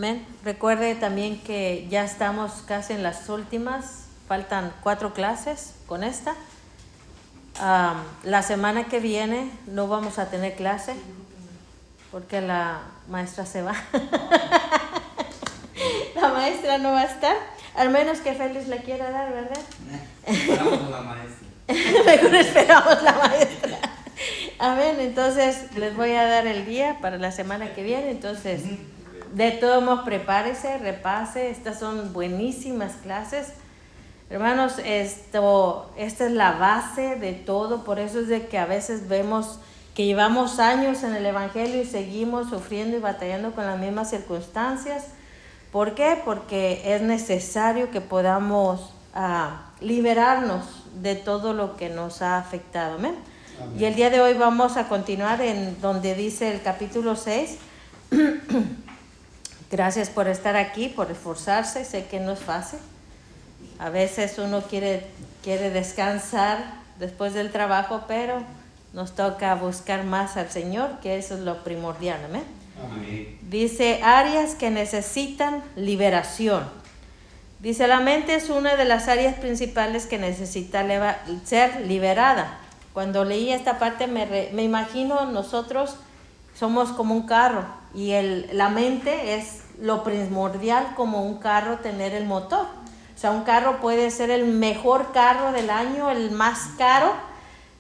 Amén. Recuerde también que ya estamos casi en las últimas, faltan 4 clases con esta. La semana que viene no vamos a tener clase porque la maestra se va. La maestra no va a estar, al menos que Félix le quiera dar, ¿verdad? Esperamos a la maestra. Mejor esperamos la maestra. Amén. Entonces les voy a dar el día para la semana que viene. Entonces, de todos modos, prepárese, repase. Estas son buenísimas clases. Hermanos, esta es la base de todo. Por eso es de que a veces vemos que llevamos años en el Evangelio y seguimos sufriendo y batallando con las mismas circunstancias. ¿Por qué? Porque es necesario que podamos liberarnos de todo lo que nos ha afectado. ¿Amén? Amén. Y el día de hoy vamos a continuar en donde dice el capítulo 6. Gracias por estar aquí, por esforzarse. Sé que no es fácil. A veces uno quiere descansar después del trabajo, pero nos toca buscar más al Señor, que eso es lo primordial. ¿Amén? Amén. Dice, áreas que necesitan liberación. Dice, la mente es una de las áreas principales que necesita ser liberada. Cuando leí esta parte me imagino nosotros somos como un carro y la mente es lo primordial como un carro tener el motor. O sea, un carro puede ser el mejor carro del año, el más caro,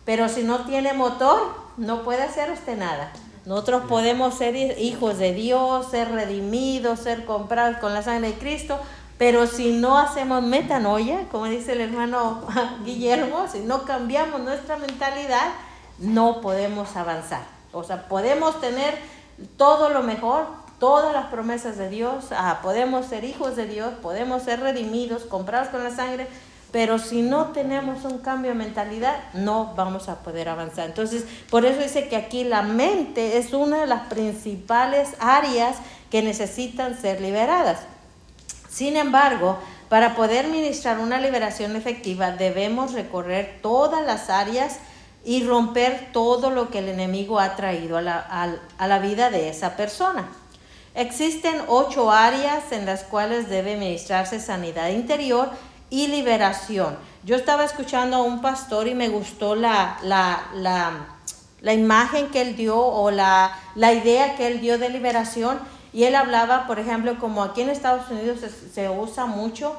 pero si no tiene motor, no puede hacer usted nada. Nosotros podemos ser hijos de Dios, ser redimidos, ser comprados con la sangre de Cristo, pero si no hacemos metanoia, como dice el hermano Guillermo, si no cambiamos nuestra mentalidad, no podemos avanzar. O sea, podemos tener todo lo mejor, todas las promesas de Dios, podemos ser hijos de Dios, podemos ser redimidos, comprados con la sangre, pero si no tenemos un cambio de mentalidad, no vamos a poder avanzar. Entonces, por eso dice que aquí la mente es una de las principales áreas que necesitan ser liberadas. Sin embargo, para poder ministrar una liberación efectiva, debemos recorrer todas las áreas y romper todo lo que el enemigo ha traído a la vida de esa persona. Existen 8 áreas en las cuales debe ministrarse sanidad interior y liberación. Yo estaba escuchando a un pastor y me gustó la imagen que él dio o la idea que él dio de liberación. Y él hablaba, por ejemplo, como aquí en Estados Unidos se usa mucho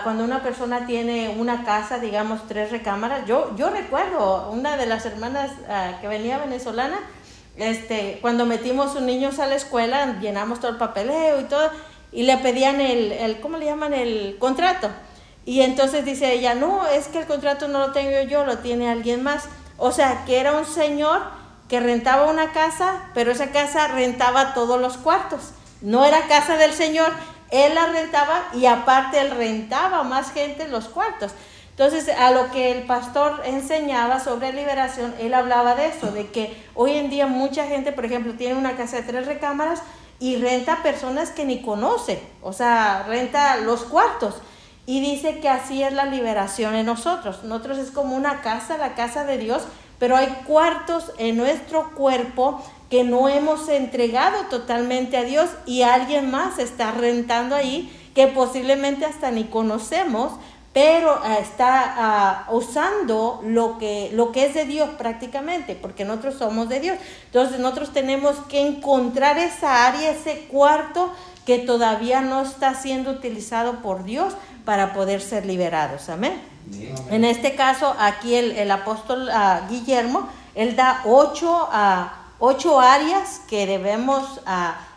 cuando una persona tiene una casa, digamos 3 recámaras. Yo recuerdo una de las hermanas que venía venezolana, cuando metimos un niño a la escuela, llenamos todo el papeleo y todo, y le pedían ¿cómo le llaman? El contrato. Y entonces dice ella, no, es que el contrato no lo tengo yo, lo tiene alguien más. O sea, que era un señor que rentaba una casa, pero esa casa rentaba todos los cuartos. No era casa del señor, él la rentaba y aparte él rentaba a más gente los cuartos. Entonces, a lo que el pastor enseñaba sobre liberación, él hablaba de eso, de que hoy en día mucha gente, por ejemplo, tiene una casa de 3 recámaras y renta a personas que ni conoce, o sea, renta los cuartos. Y dice que así es la liberación en nosotros. Nosotros es como una casa, la casa de Dios, pero hay cuartos en nuestro cuerpo que no hemos entregado totalmente a Dios y alguien más está rentando ahí que posiblemente hasta ni conocemos, pero está usando lo que es de Dios prácticamente, porque nosotros somos de Dios. Entonces nosotros tenemos que encontrar esa área, ese cuarto que todavía no está siendo utilizado por Dios para poder ser liberados. Amén. Amén. En este caso, aquí el apóstol Guillermo, él da 8 áreas que debemos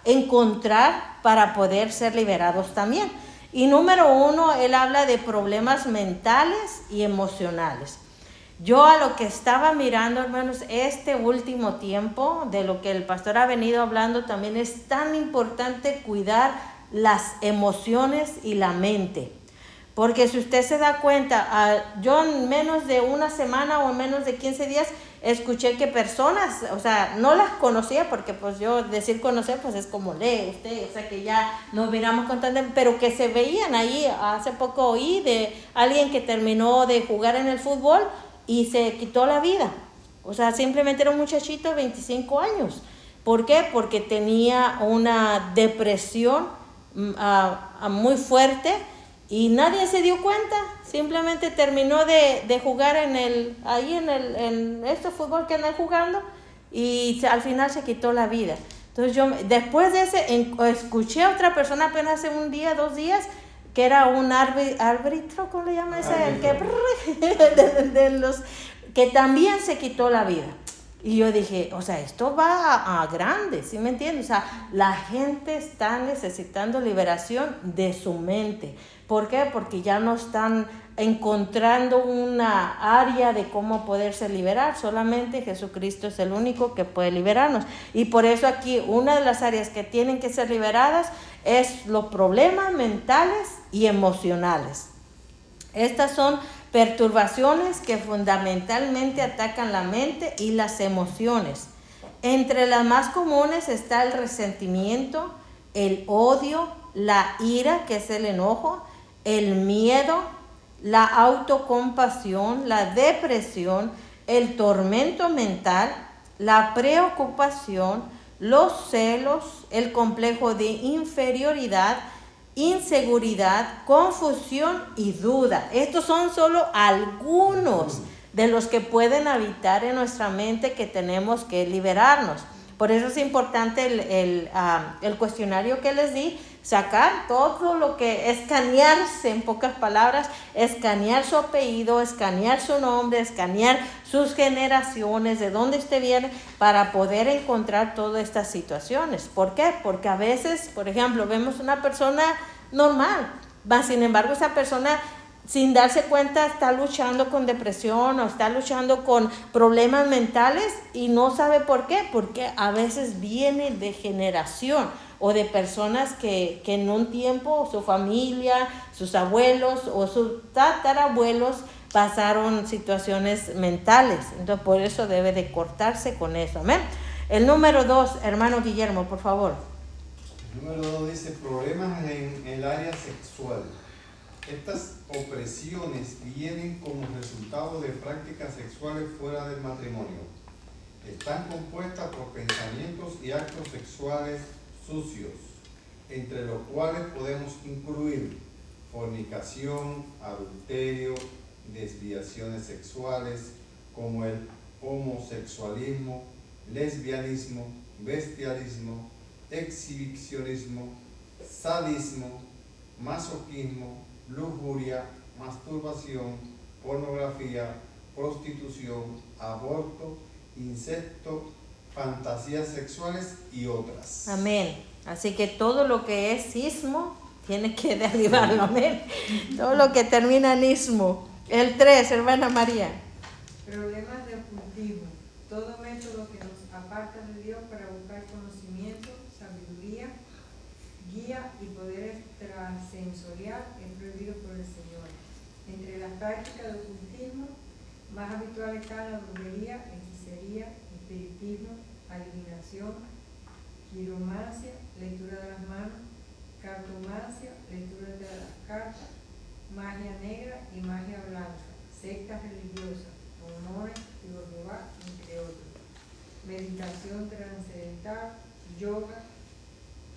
encontrar para poder ser liberados también. Y número 1, él habla de problemas mentales y emocionales. Yo a lo que estaba mirando, hermanos, este último tiempo, de lo que el pastor ha venido hablando, también es tan importante cuidar las emociones y la mente. Porque si usted se da cuenta, yo en menos de una semana o en menos de 15 días escuché que personas, o sea, no las conocía, porque pues yo decir conocer pues es como lee usted, o sea que ya nos miramos constantemente, pero que se veían ahí. Hace poco oí de alguien que terminó de jugar en el fútbol y se quitó la vida. O sea, simplemente era un muchachito de 25 años. ¿Por qué? Porque tenía una depresión muy fuerte y nadie se dio cuenta. Simplemente terminó de jugar en este fútbol que andan jugando y al final se quitó la vida. Entonces yo después de escuché a otra persona apenas hace un día, 2 días, que era un árbitro, ¿cómo le llama ese? El que que también se quitó la vida. Y yo dije, o sea, esto va a grande, ¿sí me entiendes? O sea, la gente está necesitando liberación de su mente. ¿Por qué? Porque ya no están encontrando una área de cómo poderse liberar. Solamente Jesucristo es el único que puede liberarnos. Y por eso aquí una de las áreas que tienen que ser liberadas es los problemas mentales y emocionales. Estas son perturbaciones que fundamentalmente atacan la mente y las emociones. Entre las más comunes está el resentimiento, el odio, la ira, que es el enojo, el miedo, la autocompasión, la depresión, el tormento mental, la preocupación, los celos, el complejo de inferioridad, inseguridad, confusión y duda. Estos son solo algunos de los que pueden habitar en nuestra mente que tenemos que liberarnos. Por eso es importante el cuestionario que les di, sacar todo lo que, escanearse, en pocas palabras, escanear su apellido, escanear su nombre, escanear sus generaciones, de dónde usted viene, para poder encontrar todas estas situaciones. ¿Por qué? Porque a veces, por ejemplo, vemos una persona normal, sin embargo, esa persona, sin darse cuenta, está luchando con depresión o está luchando con problemas mentales y no sabe por qué, porque a veces viene de generación o de personas que en un tiempo su familia, sus abuelos o sus tatarabuelos pasaron situaciones mentales. Entonces por eso debe de cortarse con eso. ¿Amén? El número 2, hermano Guillermo, por favor. El número 2 dice problemas en el área sexual. Estas opresiones vienen como resultado de prácticas sexuales fuera del matrimonio. Están compuestas por pensamientos y actos sexuales sucios, entre los cuales podemos incluir fornicación, adulterio, desviaciones sexuales como el homosexualismo, lesbianismo, bestialismo, exhibicionismo, sadismo, masoquismo, lujuria, masturbación, pornografía, prostitución, aborto, incesto, fantasías sexuales y otras. Amén. Así que todo lo que es ismo tiene que derribarlo. Amén. Todo lo que termina en ismo. El 3, hermana María. Problemas de ocultismo. Todo método que nos aparta de Dios para buscar conocimiento, sabiduría, guía y poder extrasensorial es prohibido por el Señor. Entre las prácticas de ocultismo, más habituales están la brujería, hechicería, espiritismo, adivinación, quiromancia, lectura de las manos, cartomancia, lectura de las cartas, magia negra y magia blanca, sectas religiosas, honores, testigos de Jehová, entre otros. Meditación trascendental, yoga,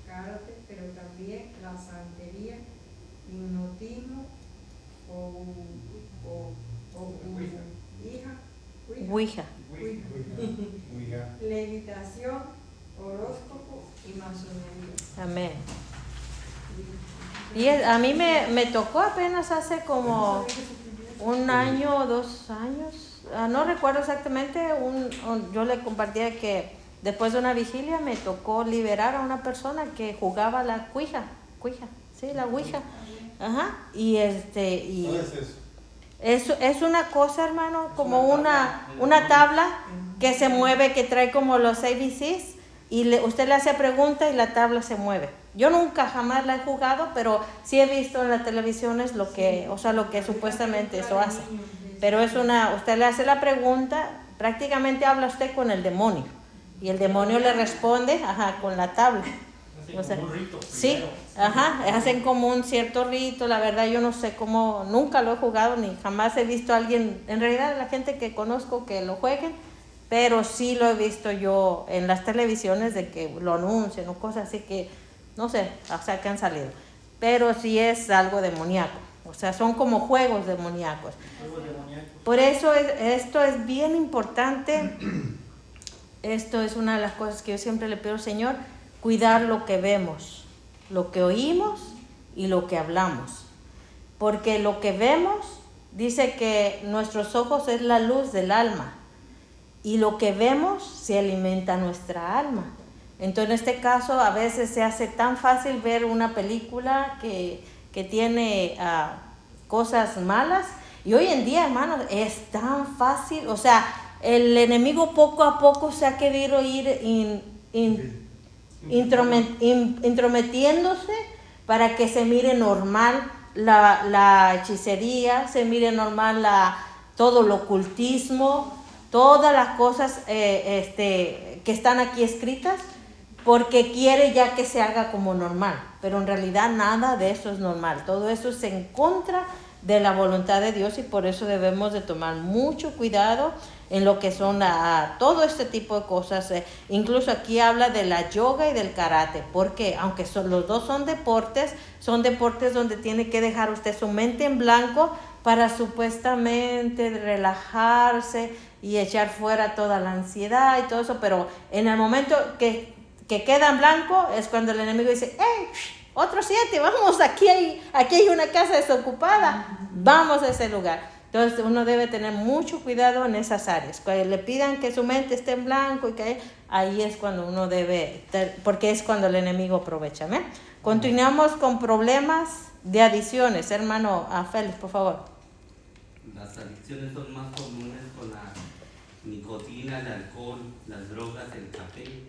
karate, pero también la santería, hipnotismo Ouija. levitación, horóscopo y masonería. Amén. Y a mí me tocó apenas hace como 1 año o 2 años, no recuerdo exactamente, yo le compartía que después de una vigilia me tocó liberar a una persona que jugaba la Ouija, sí, la Ouija. Ajá. Y ¿Qué es eso? es una cosa, hermano, como una tabla que se mueve, que trae como los ABCs, y usted le hace pregunta y la tabla se mueve. Yo nunca jamás la he jugado, pero sí he visto en las televisiones lo que supuestamente eso hace. Pero usted le hace la pregunta, prácticamente habla usted con el demonio, y el demonio le responde, con la tabla. O sea, como un rito. Sí, hacen como un cierto rito. La verdad yo no sé cómo, nunca lo he jugado ni jamás he visto a alguien, en realidad la gente que conozco que lo jueguen, pero sí lo he visto yo en las televisiones de que lo anuncian o cosas así, que no sé, o sea, que han salido. Pero sí es algo demoníaco. O sea, son como juegos demoníacos. Por eso esto es bien importante. Esto es una de las cosas que yo siempre le pido al Señor, cuidar lo que vemos, lo que oímos y lo que hablamos. Porque lo que vemos dice que nuestros ojos es la luz del alma y lo que vemos se alimenta nuestra alma. Entonces en este caso a veces se hace tan fácil ver una película que tiene cosas malas, y hoy en día, hermanos, es tan fácil, o sea, el enemigo poco a poco se ha querido ir intrometiéndose para que se mire normal la hechicería, se mire normal todo el ocultismo, todas las cosas que están aquí escritas, porque quiere ya que se haga como normal, pero en realidad nada de eso es normal. Todo eso es en contra de la voluntad de Dios, y por eso debemos de tomar mucho cuidado en lo que son todo este tipo de cosas. Incluso aquí habla de la yoga y del karate, porque aunque los dos son deportes donde tiene que dejar usted su mente en blanco para supuestamente relajarse y echar fuera toda la ansiedad y todo eso, pero en el momento que queda en blanco es cuando el enemigo dice, ¡hey! Otros 7, vamos, aquí hay una casa desocupada, vamos a ese lugar. Entonces uno debe tener mucho cuidado en esas áreas. Cuando le pidan que su mente esté en blanco, y que ahí es cuando uno debe, porque es cuando el enemigo aprovecha. ¿eh? Continuamos con problemas de adicciones. Hermano Félix, por favor. Las adicciones son más comunes con la nicotina, el alcohol, las drogas, el café,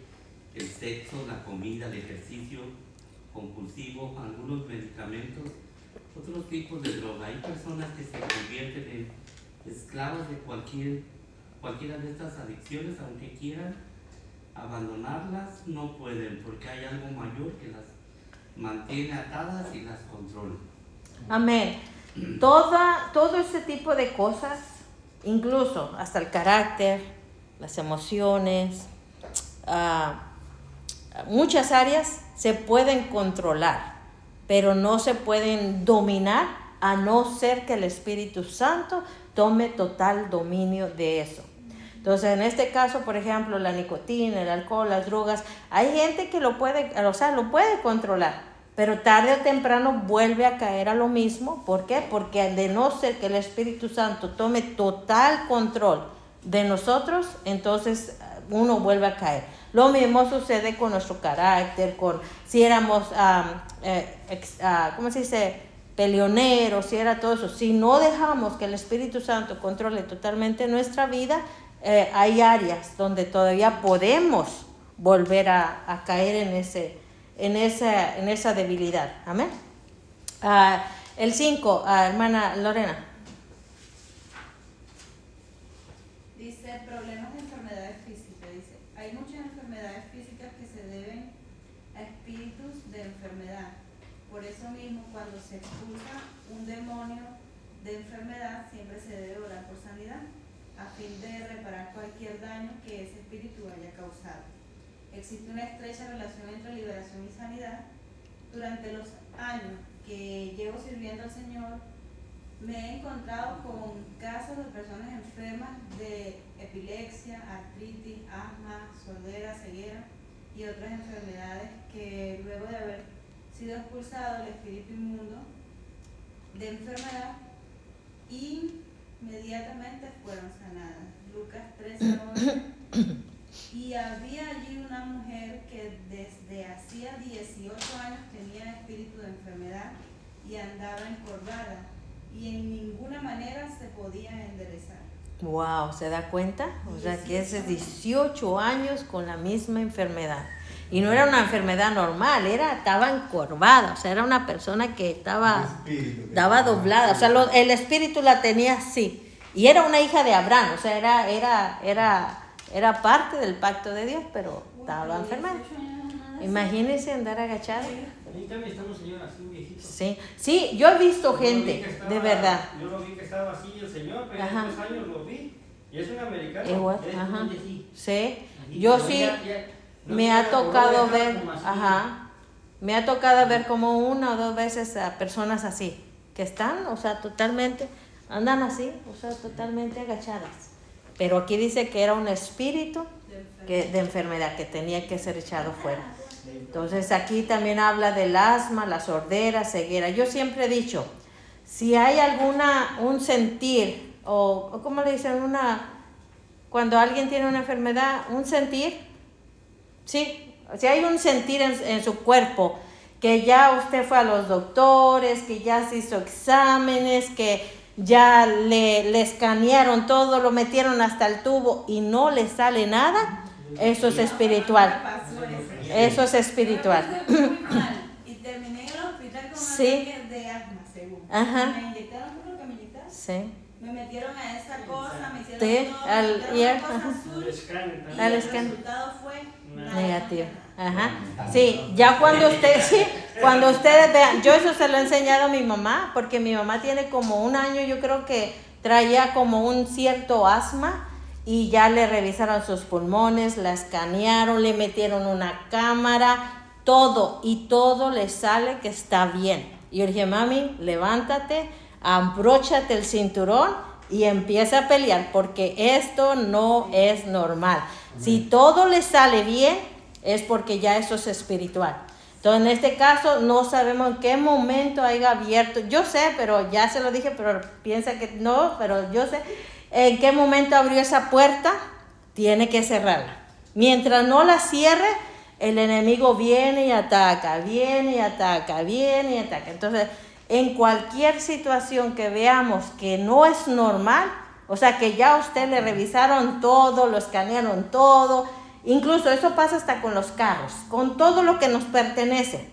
el sexo, la comida, el ejercicio compulsivo, algunos medicamentos, otros tipos de droga. Hay personas que se convierten en esclavas de cualquiera de estas adicciones, aunque quieran abandonarlas, no pueden, porque hay algo mayor que las mantiene atadas y las controla. Amén. Todo ese tipo de cosas, incluso hasta el carácter, las emociones, muchas áreas se pueden controlar, pero no se pueden dominar, a no ser que el Espíritu Santo tome total dominio de eso. Entonces, en este caso, por ejemplo, la nicotina, el alcohol, las drogas, hay gente que lo puede controlar, pero tarde o temprano vuelve a caer a lo mismo. ¿Por qué? Porque de no ser que el Espíritu Santo tome total control de nosotros, entonces uno vuelve a caer. Lo mismo sucede con nuestro carácter, si éramos, ¿cómo se dice?, peleoneros, si era todo eso. Si no dejamos que el Espíritu Santo controle totalmente nuestra vida, hay áreas donde todavía podemos volver a caer en esa debilidad. Amén. El 5, hermana Lorena. Dice, problemas de enfermedades físicas. Dice, hay muchas enfermedades físicas que se deben a espíritus de enfermedad. Por eso mismo, cuando se expulsa un demonio de enfermedad, siempre se debe orar por sanidad, a fin de reparar cualquier daño que ese espíritu haya causado. Existe una estrecha relación entre liberación y sanidad. Durante los años que llevo sirviendo al Señor, me he encontrado con casos de personas enfermas de epilepsia, artritis, asma, sordera, ceguera y otras enfermedades que luego de haber sido expulsado el espíritu inmundo de enfermedad, inmediatamente fueron sanadas. Lucas 13:11. Y había allí una mujer que desde hacía 18 años tenía espíritu de enfermedad y andaba encorvada, y en ninguna manera se podía enderezar. Wow, ¿se da cuenta? O sea, que es 18 años con la misma enfermedad. Y no era una enfermedad normal, estaba encorvada, o sea, era una persona que estaba doblada, o sea, el espíritu la tenía así. Y era una hija de Abraham, o sea, era parte del pacto de Dios, pero estaba enferma. Imagínense andar agachada. Ahí también está un señor así, un viejito. Sí, yo he visto gente, de verdad. Yo lo vi que estaba así el señor, pero Ajá. en 3 años lo vi. Y es un americano. Igual, Es ajá. sí. Sí, yo sí No me ha se tocado acordó de ver, nada, como así. ajá. Me ha tocado ver como 1 o 2 veces a personas así, que están, o sea, totalmente, andan así, o sea, totalmente agachadas. Pero aquí dice que era un espíritu de enfermedad que tenía que ser echado fuera. Entonces aquí también habla del asma, la sordera, ceguera. Yo siempre he dicho, si hay un sentir, o ¿cómo le dicen? Cuando alguien tiene una enfermedad, un sentir, sí, si hay un sentir en su cuerpo, que ya usted fue a los doctores, que ya se hizo exámenes, que ya le escanearon todo, lo metieron hasta el tubo y no le sale nada, eso es espiritual. Eso es espiritual. Yo me puse muy mal y terminé en el hospital con un Sí. ataque de asma, según. Ajá. Me inyectaron, ¿qué lo que me inyectaron? Sí. Me metieron a esa cosa, me hicieron Sí, todo, al me metieron ear, una cosa ajá. azul, El escáner y también. Al el escáner. resultado fue Negativo. Ajá. Sí, ya cuando ustedes vean, yo eso se lo he enseñado a mi mamá, porque mi mamá tiene como 1 año, yo creo que traía como un cierto asma y ya le revisaron sus pulmones, la escanearon, le metieron una cámara, todo, y todo le sale que está bien. Y yo dije, mami, levántate, abróchate el cinturón y empieza a pelear, porque esto no es normal. Si todo le sale bien, es porque ya eso es espiritual. Entonces, en este caso, no sabemos en qué momento haya abierto. Yo sé, pero ya se lo dije, pero piensa que no, pero yo sé en qué momento abrió esa puerta. Tiene que cerrarla. Mientras no la cierre, el enemigo viene y ataca, viene y ataca, viene y ataca. Entonces, en cualquier situación que veamos que no es normal, o sea, que ya a usted le revisaron todo, lo escanearon todo, incluso eso pasa hasta con los carros, con todo lo que nos pertenece.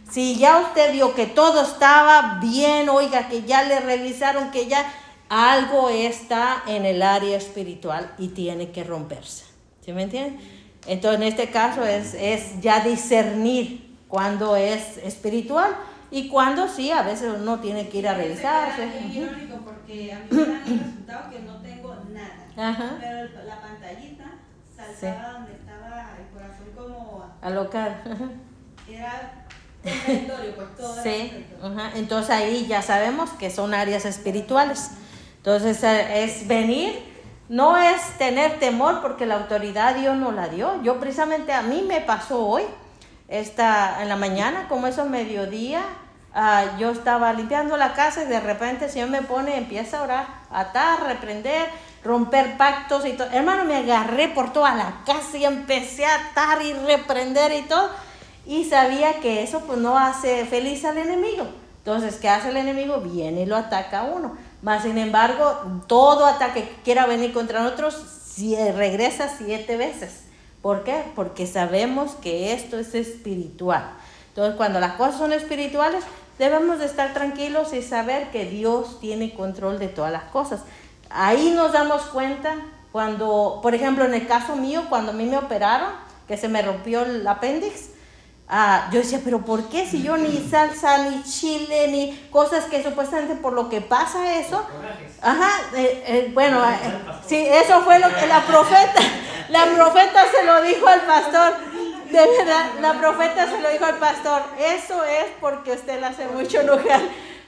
Si ya usted vio que todo estaba bien, oiga, que ya le revisaron, que ya algo está en el área espiritual y tiene que romperse. ¿Sí me entienden? Entonces, en este caso es ya discernir cuándo es espiritual y cuándo sí, a veces uno tiene que ir a revisarse. Es irónico porque a mí me dan el resultado que no tengo nada. Ajá. Pero la pantallita saltaba donde estaba el corazón como Alocado. era contradictorio, pues todo era Sí, contradictorio. ajá. Entonces ahí ya sabemos que son áreas espirituales. Entonces es venir, no es tener temor porque la autoridad Dios nos la dio. Yo precisamente a mí me pasó hoy, en la mañana, como eso mediodía, yo estaba limpiando la casa y de repente el Señor me empieza a orar, atar, reprender, romper pactos y todo. Hermano, me agarré por toda la casa y empecé a atar y reprender y todo. Y sabía que eso pues no hace feliz al enemigo. Entonces, ¿qué hace el enemigo? Viene y lo ataca a uno. Mas, sin embargo, todo ataque que quiera venir contra nosotros, regresa 7 veces. ¿Por qué? Porque sabemos que esto es espiritual. Entonces, cuando las cosas son espirituales, debemos de estar tranquilos y saber que Dios tiene control de todas las cosas. Ahí nos damos cuenta cuando, por ejemplo, en el caso mío, cuando a mí me operaron, que se me rompió el apéndice, yo decía, pero ¿por qué si yo ni salsa, ni chile, ni cosas que supuestamente por lo que pasa eso? Ajá, sí, eso fue lo que la profeta se lo dijo al pastor, de verdad, la profeta se lo dijo al pastor, eso es porque usted le hace mucho enojar.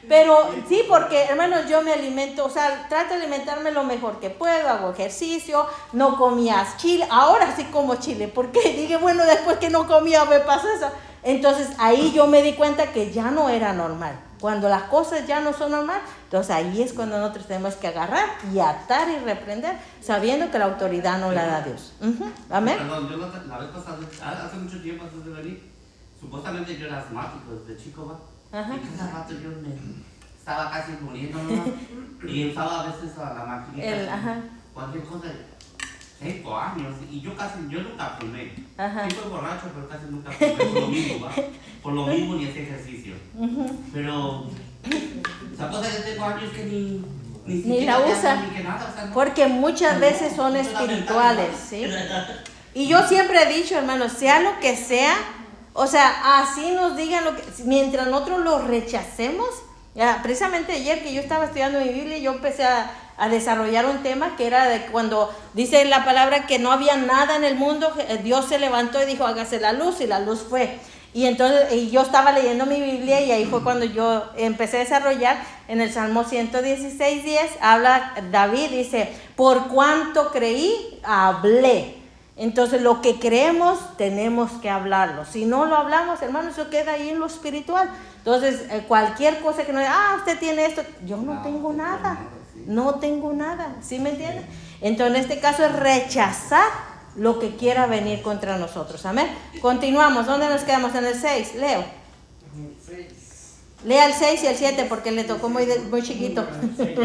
Pero sí, porque hermanos, yo me alimento, o sea, trato de alimentarme lo mejor que puedo, hago ejercicio, no comía chile, ahora sí como chile, porque dije, bueno, después que no comía me pasó eso. Entonces ahí yo me di cuenta que ya no era normal. Cuando las cosas ya no son normales, entonces ahí es cuando nosotros tenemos que agarrar y atar y reprender, sabiendo que la autoridad no la da Dios. Amén. Perdón, yo la vez pasada, hace mucho tiempo antes de venir, supuestamente yo era asmático desde chico, ¿va? Ajá. Y cada rato yo me estaba casi muriendo, ¿no? Y usaba a veces a la maquinita, Ajá. cualquier cosa, 5 años, y yo nunca fumé. Ajá. Sí soy borracho, pero casi nunca fumé, por lo mismo, ¿va? Por lo mismo ni hacía ejercicio. Pero, esa cosa ya tengo años que ni la siquiera usa. ni que nada, o sea, no. Porque muchas veces son espirituales, ¿sí? Y yo siempre he dicho, hermanos, sea lo que sea, o sea, así nos digan lo que, mientras nosotros lo rechacemos. Precisamente ayer que yo estaba estudiando mi Biblia, yo empecé a desarrollar un tema que era de cuando dice la palabra que no había nada en el mundo, Dios se levantó y dijo, hágase la luz, y la luz fue. Y entonces y yo estaba leyendo mi Biblia y ahí fue cuando yo empecé a desarrollar en el Salmo 116:10, habla David, dice, por cuanto creí, hablé. Entonces lo que creemos tenemos que hablarlo. Si no lo hablamos, hermano, eso queda ahí en lo espiritual. Entonces cualquier cosa que no diga, usted tiene esto, yo no tengo nada, no tengo nada, ¿sí me entiende? Entonces en este caso es rechazar lo que quiera venir contra nosotros, amén. Continuamos, ¿dónde nos quedamos? En el 6, Leo. 6. Lea el 6 y el 7 porque le tocó muy chiquito. Dice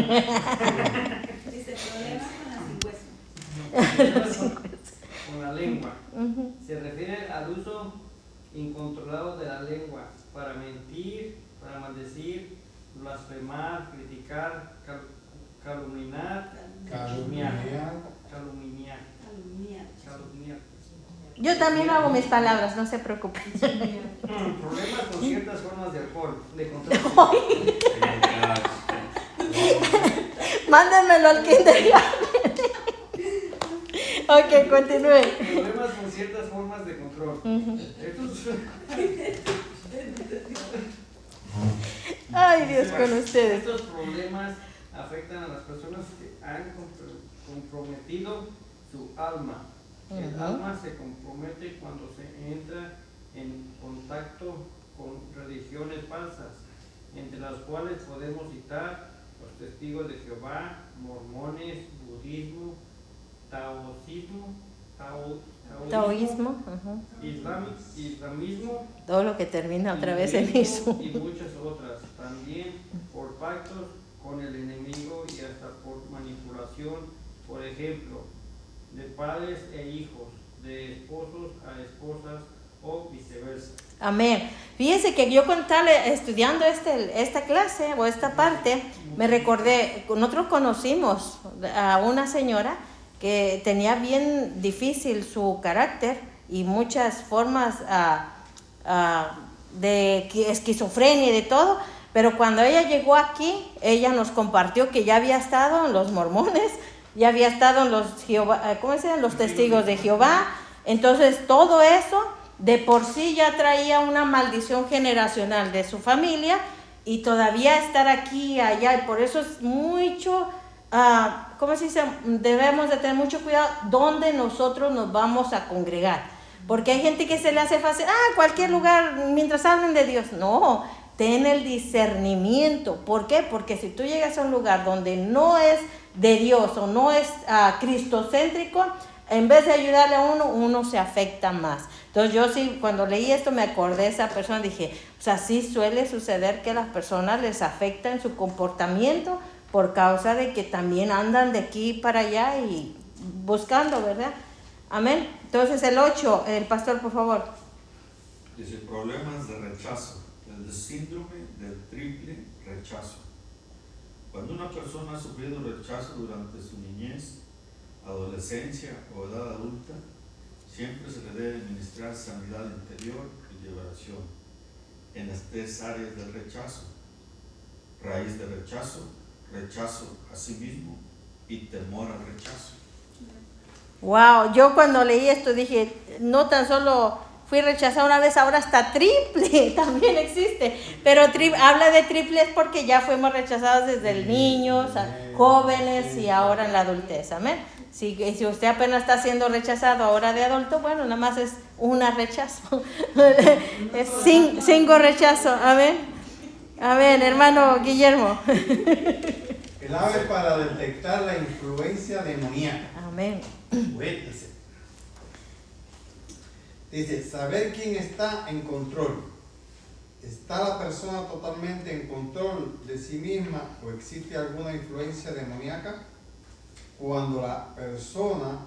problemas con la sin hueso. Con la lengua. Se refiere al uso incontrolado de la lengua para mentir, para maldecir, blasfemar, criticar, calumniar. Yo también hago mis palabras, no se preocupen. Problemas con ciertas formas de alcohol, de control. Mándenmelo al kindergarten. Ok, continúe. Problemas con ciertas formas de control. Ay, Dios con ustedes. Estos problemas afectan a las personas que han comprometido su alma. El alma se compromete cuando se entra en contacto con religiones falsas, entre las cuales podemos citar los testigos de Jehová, mormones, budismo, taoísmo, islamismo, todo lo que termina otra vez en ismo. y muchas otras, también por pactos con el enemigo y hasta por manipulación, por ejemplo, de padres e hijos, de esposos a esposas o viceversa. Amén. Fíjense que yo cuando estaba estudiando esta clase o esta parte, me recordé, nosotros conocimos a una señora que tenía bien difícil su carácter y muchas formas de esquizofrenia y de todo, pero cuando ella llegó aquí, ella nos compartió que ya había estado en los mormones, ya había estado en los los testigos de Jehová. Entonces todo eso de por sí ya traía una maldición generacional de su familia y todavía estar aquí y allá, y por eso es mucho, ¿cómo se dice? Debemos de tener mucho cuidado donde nosotros nos vamos a congregar, porque hay gente que se le hace fácil, cualquier lugar mientras hablen de Dios. No, ten el discernimiento. ¿Por qué? Porque si tú llegas a un lugar donde no es de Dios o no es cristocéntrico, en vez de ayudarle a uno se afecta más. Entonces yo sí, cuando leí esto me acordé de esa persona, dije, o sea, sí suele suceder que a las personas les afecta en su comportamiento por causa de que también andan de aquí para allá y buscando, ¿verdad? Amén. Entonces el 8, el pastor, por favor. Dice, problemas de rechazo, el síndrome del triple rechazo. Cuando una persona ha sufrido rechazo durante su niñez, adolescencia o edad adulta, siempre se le debe ministrar sanidad interior y liberación en las 3 áreas del rechazo: raíz de rechazo, rechazo a sí mismo y temor al rechazo. Wow, yo cuando leí esto dije, no tan solo fui rechazada una vez, ahora hasta triple también existe, pero habla de triple es porque ya fuimos rechazados desde niños, jóvenes y ahora en la adultez, amén. Si usted apenas está siendo rechazado ahora de adulto, bueno, nada más es una rechazo, es 5 rechazos, amén. Amén, hermano Guillermo. Clave para detectar la influencia demoníaca. Amén. Dice, saber quién está en control. ¿Está la persona totalmente en control de sí misma o existe alguna influencia demoníaca? Cuando la persona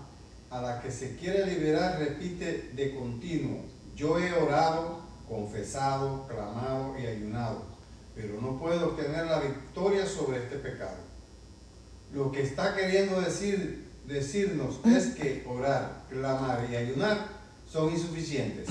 a la que se quiere liberar repite de continuo, yo he orado, confesado, clamado y ayunado, pero no puedo obtener la victoria sobre este pecado. Lo que está queriendo decirnos es que orar, clamar y ayunar son insuficientes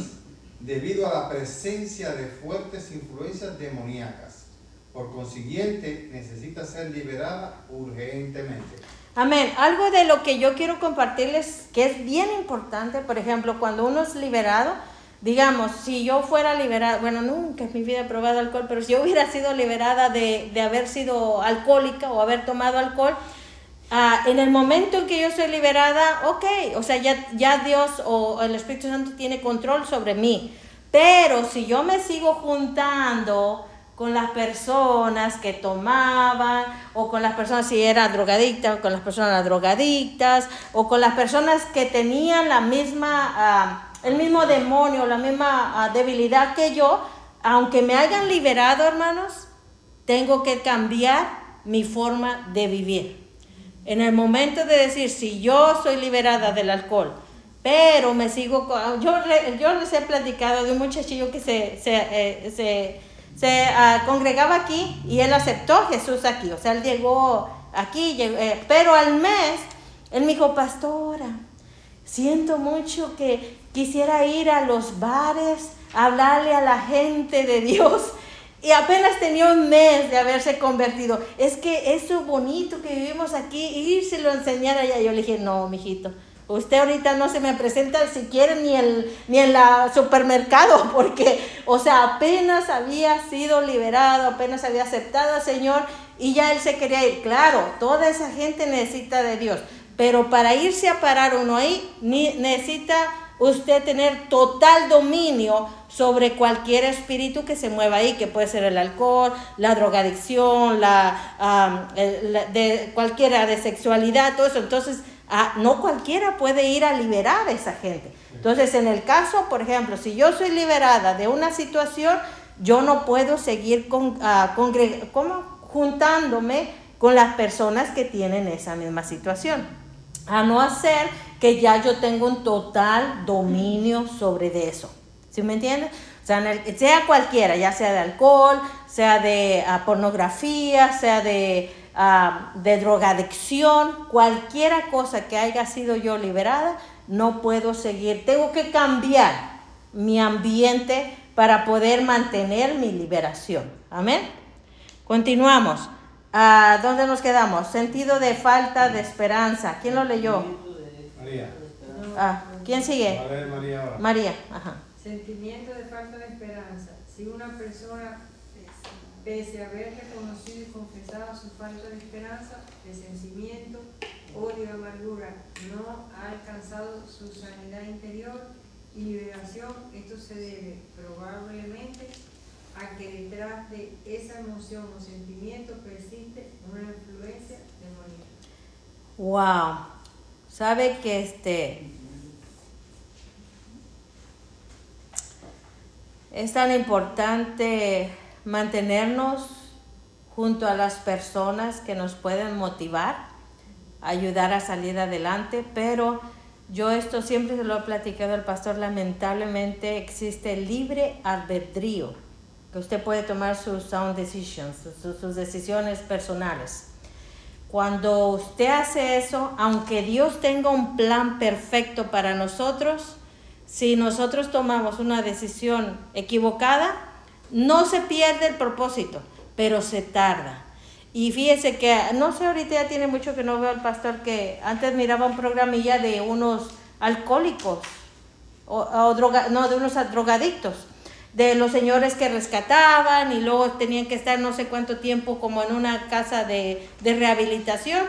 debido a la presencia de fuertes influencias demoníacas. Por consiguiente, necesita ser liberada urgentemente. Amén. Algo de lo que yo quiero compartirles que es bien importante, por ejemplo, cuando uno es liberado, Digamos, si yo fuera liberada, bueno, nunca en mi vida he probado alcohol, pero si yo hubiera sido liberada de haber sido alcohólica o haber tomado alcohol, en el momento en que yo soy liberada, ok, o sea, ya Dios o el Espíritu Santo tiene control sobre mí. Pero si yo me sigo juntando con las personas que tomaban, o con las personas, si era drogadicta, con las personas drogadictas, o con las personas que tenían la misma, el mismo demonio, la misma debilidad que yo, aunque me hayan liberado, hermanos, tengo que cambiar mi forma de vivir. En el momento de decir, si yo soy liberada del alcohol, pero me sigo... Yo les he platicado de un muchachillo que se congregaba aquí y él aceptó a Jesús aquí. O sea, él llegó aquí, pero al mes, él me dijo, pastora, siento mucho que quisiera ir a los bares, a hablarle a la gente de Dios. Y apenas tenía un mes de haberse convertido. Es que eso bonito que vivimos aquí, írselo a enseñar allá. Yo le dije, no, mijito, usted ahorita no se me presenta siquiera ni en la supermercado, porque, o sea, apenas había sido liberado, apenas había aceptado al Señor y ya él se quería ir. Claro, toda esa gente necesita de Dios, pero para irse a parar uno ahí, necesita usted tener total dominio sobre cualquier espíritu que se mueva ahí, que puede ser el alcohol, la drogadicción, cualquiera de sexualidad, todo eso. Entonces, no cualquiera puede ir a liberar a esa gente. Entonces, en el caso, por ejemplo, si yo soy liberada de una situación, yo no puedo seguir juntándome con las personas que tienen esa misma situación, a no hacer que ya yo tengo un total dominio sobre de eso. ¿Sí me entiendes? O sea, sea cualquiera, ya sea de alcohol, sea de pornografía, sea de drogadicción, cualquiera cosa que haya sido yo liberada, no puedo seguir. Tengo que cambiar mi ambiente para poder mantener mi liberación. Amén. Continuamos. ¿Dónde nos quedamos? Sentido de falta de esperanza. ¿Quién lo leyó? María. ¿Quién sigue? A ver, María ahora. María. Ajá. Sentimiento de falta de esperanza. Si una persona, pese a haber reconocido y confesado su falta de esperanza, resentimiento, odio y amargura, no ha alcanzado su sanidad interior y liberación, esto se debe probablemente a que detrás de esa emoción o sentimiento persiste una influencia demoníaca. Wow. Sabe que es tan importante mantenernos junto a las personas que nos pueden motivar, ayudar a salir adelante, pero yo esto siempre se lo he platicado al pastor, lamentablemente existe el libre albedrío, que usted puede tomar sus sound decisions, sus decisiones personales. Cuando usted hace eso, aunque Dios tenga un plan perfecto para nosotros, si nosotros tomamos una decisión equivocada, no se pierde el propósito, pero se tarda. Y fíjese que, no sé, ahorita ya tiene mucho que no veo al pastor, que antes miraba un programilla de unos alcohólicos, de unos drogadictos, de los señores que rescataban y luego tenían que estar no sé cuánto tiempo como en una casa de rehabilitación.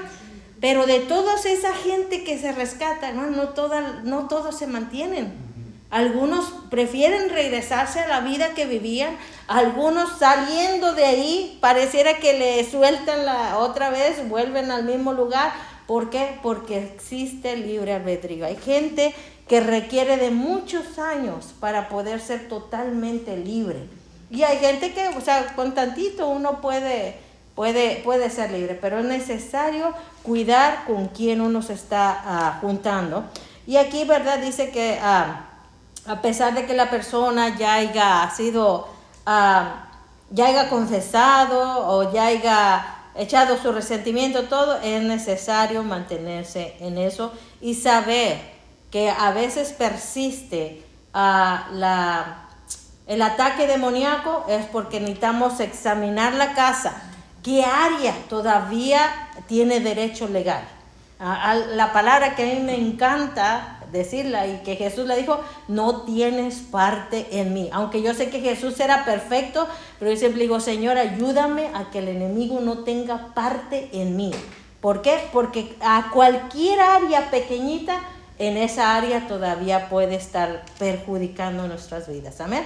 Pero de toda esa gente que se rescata, no todos se mantienen. Algunos prefieren regresarse a la vida que vivían, algunos saliendo de ahí, pareciera que le sueltan otra vez, vuelven al mismo lugar. ¿Por qué? Porque existe el libre albedrío. Hay gente que requiere de muchos años para poder ser totalmente libre. Y hay gente que, o sea, con tantito uno puede ser libre, pero es necesario cuidar con quién uno se está juntando. Y aquí, ¿verdad? Dice que a pesar de que la persona ya haya confesado o ya haya echado su resentimiento, todo, es necesario mantenerse en eso y saber que a veces persiste el ataque demoníaco, es porque necesitamos examinar la casa. ¿Qué área todavía tiene derecho legal? La palabra que a mí me encanta decirla, y que Jesús le dijo, no tienes parte en mí. Aunque yo sé que Jesús era perfecto, pero yo siempre digo, Señor, ayúdame a que el enemigo no tenga parte en mí. ¿Por qué? Porque a cualquier área pequeñita, en esa área todavía puede estar perjudicando nuestras vidas. Amén.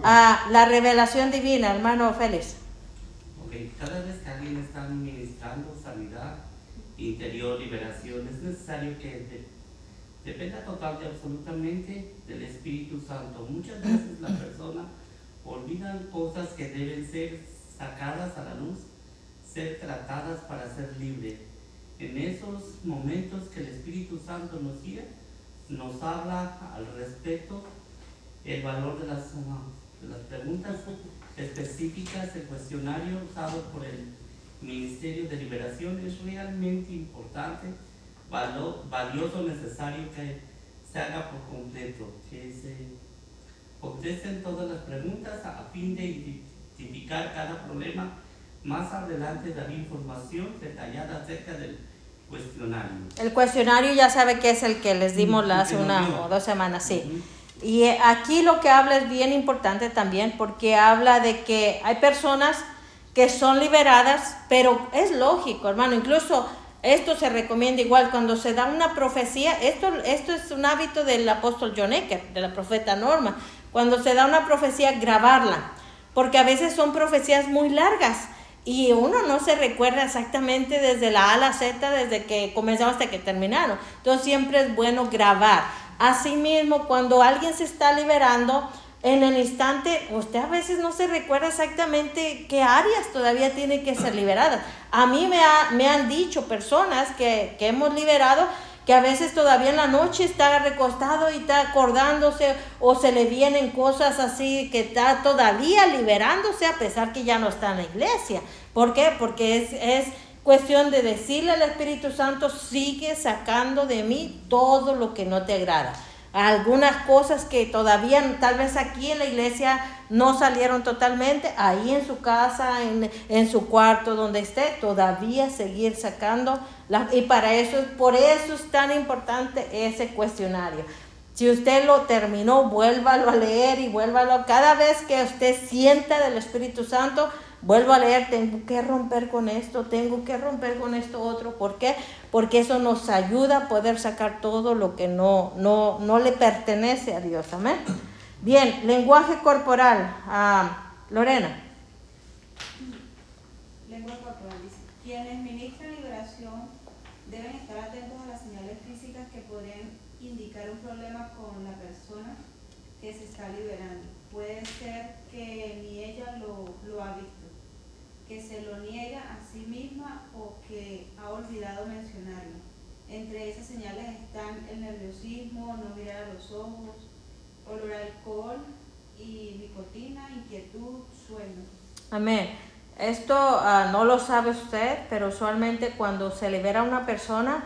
La revelación divina, hermano Félix. Ok, cada vez que alguien está ministrando sanidad interior, liberación, es necesario que dependa total y absolutamente del Espíritu Santo. Muchas veces la persona olvida cosas que deben ser sacadas a la luz, ser tratadas para ser libre. En esos momentos que el Espíritu Santo nos guía, nos habla al respecto el valor de las preguntas específicas. El cuestionario usado por el Ministerio de Liberación es realmente importante, valioso, necesario que se haga por completo, que se contesten todas las preguntas a fin de identificar cada problema. Más adelante daré información detallada acerca del cuestionario. El cuestionario ya sabe que es el que les dimos hace una o 2 semanas, sí. Y aquí lo que habla es bien importante también, porque habla de que hay personas que son liberadas, pero es lógico, hermano, incluso esto se recomienda igual cuando se da una profecía. Esto es un hábito del apóstol John Ecker, de la profeta Norma. Cuando se da una profecía, grabarla, porque a veces son profecías muy largas y uno no se recuerda exactamente desde la A a la Z, desde que comenzó hasta que terminaron. Entonces siempre es bueno grabar. Asimismo, cuando alguien se está liberando, en el instante, usted a veces no se recuerda exactamente qué áreas todavía tienen que ser liberadas. A mí me han dicho personas que hemos liberado, que a veces todavía en la noche está recostado y está acordándose, o se le vienen cosas así, que está todavía liberándose a pesar que ya no está en la iglesia. ¿Por qué? Porque es cuestión de decirle al Espíritu Santo, sigue sacando de mí todo lo que no te agrada. Algunas cosas que todavía tal vez aquí en la iglesia no salieron totalmente, ahí en su casa, en su cuarto, donde esté, todavía seguir sacando. Y por eso es tan importante ese cuestionario. Si usted lo terminó, vuélvalo a leer y cada vez que usted sienta del Espíritu Santo, vuelvo a leer, tengo que romper con esto, tengo que romper con esto otro. ¿Por qué? Porque eso nos ayuda a poder sacar todo lo que no le pertenece a Dios. Amén. Bien, lenguaje corporal. Lorena. Lenguaje corporal dice, quienes ministran liberación deben estar atentos a las señales físicas que podrían indicar un problema con la persona que se está liberando. Puede ser que ni ella lo ha visto, que se lo niega a sí misma o que ha olvidado mencionarlo. Entre esas señales están el nerviosismo, no mirar a los ojos, olor a alcohol y nicotina, inquietud, sueño. Amén. Esto no lo sabe usted, pero usualmente cuando se libera a una persona,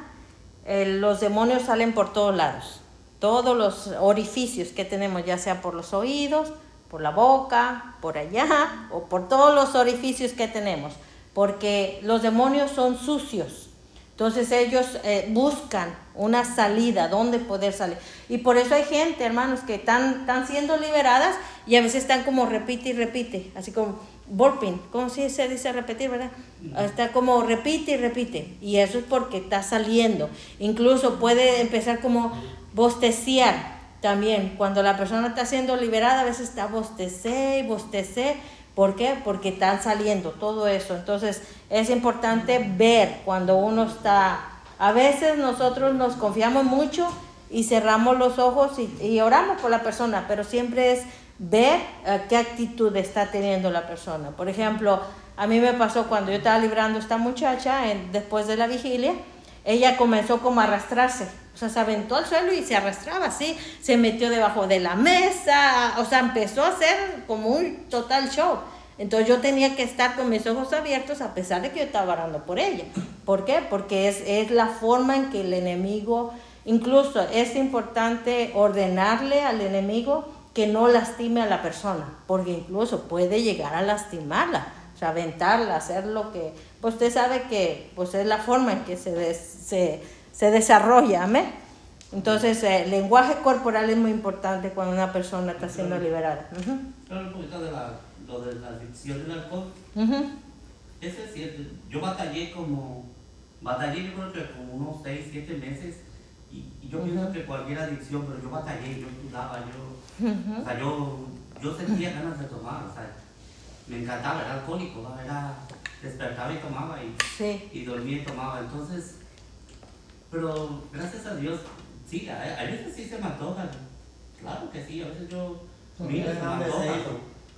los demonios salen por todos lados. Todos los orificios que tenemos, ya sea por los oídos, por la boca, por allá, o por todos los orificios que tenemos, porque los demonios son sucios. Entonces ellos buscan una salida, donde poder salir. Y por eso hay gente, hermanos, que están siendo liberadas y a veces están como repite y repite, así como burping, ¿cómo se dice repetir, verdad? Está como repite y repite, y eso es porque está saliendo. Incluso puede empezar como bostecear. También, cuando la persona está siendo liberada, a veces está bostecé y bostecé. ¿Por qué? Porque están saliendo todo eso. Entonces, es importante ver cuando uno está... A veces nosotros nos confiamos mucho y cerramos los ojos y oramos por la persona, pero siempre es ver qué actitud está teniendo la persona. Por ejemplo, a mí me pasó cuando yo estaba librando a esta muchacha, después de la vigilia, ella comenzó como a arrastrarse. O sea, se aventó al suelo y se arrastraba así, se metió debajo de la mesa, o sea, empezó a hacer como un total show. Entonces yo tenía que estar con mis ojos abiertos a pesar de que yo estaba orando por ella. ¿Por qué? Porque es la forma en que el enemigo, incluso es importante ordenarle al enemigo que no lastime a la persona, porque incluso puede llegar a lastimarla, o sea, aventarla, hacer lo que, pues usted sabe que pues es la forma en que se desarrolla, amén. Entonces, el lenguaje corporal es muy importante cuando una persona está siendo liberada. Ujú. Pero un poquito de lo de la adicción del alcohol. Ujú. Eso es cierto. Yo batallé yo creo que como unos 6, 7 meses. Y yo pienso que cualquier adicción, pero yo batallé, yo sudaba, o sea, yo sentía ganas de tomar, o sea, me encantaba, era alcohólico, ¿no? Despertaba y tomaba Sí. y dormía y tomaba. Entonces, pero gracias a Dios, sí, a veces sí se me antoja, claro que sí, a veces yo, mira, se me antoja.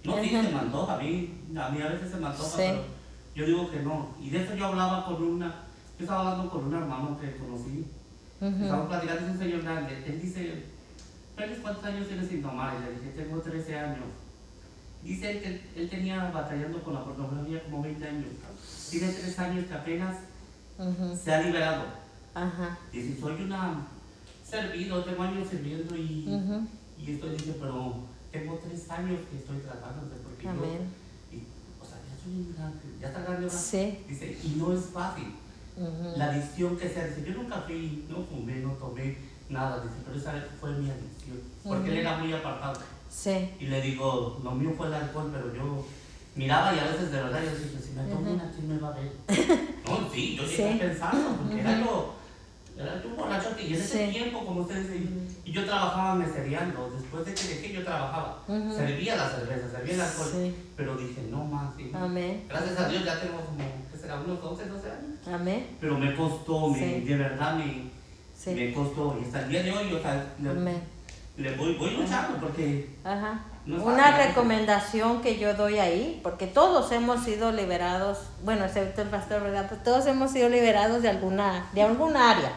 No, sí, se me antoja, a mí a veces se me antoja, Sí. pero yo digo que no. Y de eso yo hablaba yo estaba hablando con un hermano que conocí, estamos platicando, es un señor grande, él dice, Félix, ¿cuántos años tienes sin tomar? Y le dije, tengo 13 años. Dice él que él tenía batallando con la pornografía como 20 años. Tiene 3 años que apenas se ha liberado. Ajá. Dice, soy servido, tengo años sirviendo y estoy, dice, pero tengo 3 años que estoy tratando, porque Amén. o sea, ya soy un grande, ya está grande ahora. Sí. Dice, y no es fácil. La adicción que sea, dice, yo nunca fui, no fumé, no tomé nada, dice, pero esa fue mi adicción, porque él era muy apartado. Sí. Y le digo, lo mío fue el alcohol, pero yo miraba y a veces de verdad yo decía, si me tomo una, ¿quién me va a ver? No, sí, yo llegué a pensarlo, porque era yo un borracho, y en ese tiempo, como ustedes dicen, y yo trabajaba meseriando, después de que dejé yo trabajaba, servía la cerveza, servía el alcohol, pero dije, no más, sí. Amén. Gracias a Dios ya tenemos como, ¿qué será? Unos 11, 12 años. Amén. Pero me costó, Sí. de verdad Sí. me costó, y hasta el día de hoy, o sea, Amén. le voy luchando porque Ajá. no es Una fácil. recomendación que yo doy ahí, porque todos hemos sido liberados, bueno, excepto el pastor, ¿verdad? Pues todos hemos sido liberados de alguna área.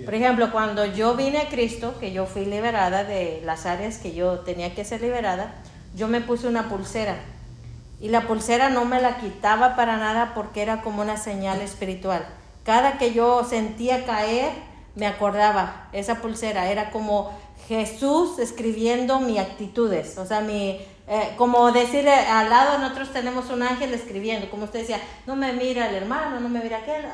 Por ejemplo, cuando yo vine a Cristo, que yo fui liberada de las áreas que yo tenía que ser liberada, yo me puse una pulsera. Y la pulsera no me la quitaba para nada porque era como una señal espiritual. Cada que yo sentía caer, me acordaba, esa pulsera era como Jesús escribiendo mis actitudes, o sea, como decirle al lado nosotros tenemos un ángel escribiendo, como usted decía, no me mira el hermano, no me mira aquel,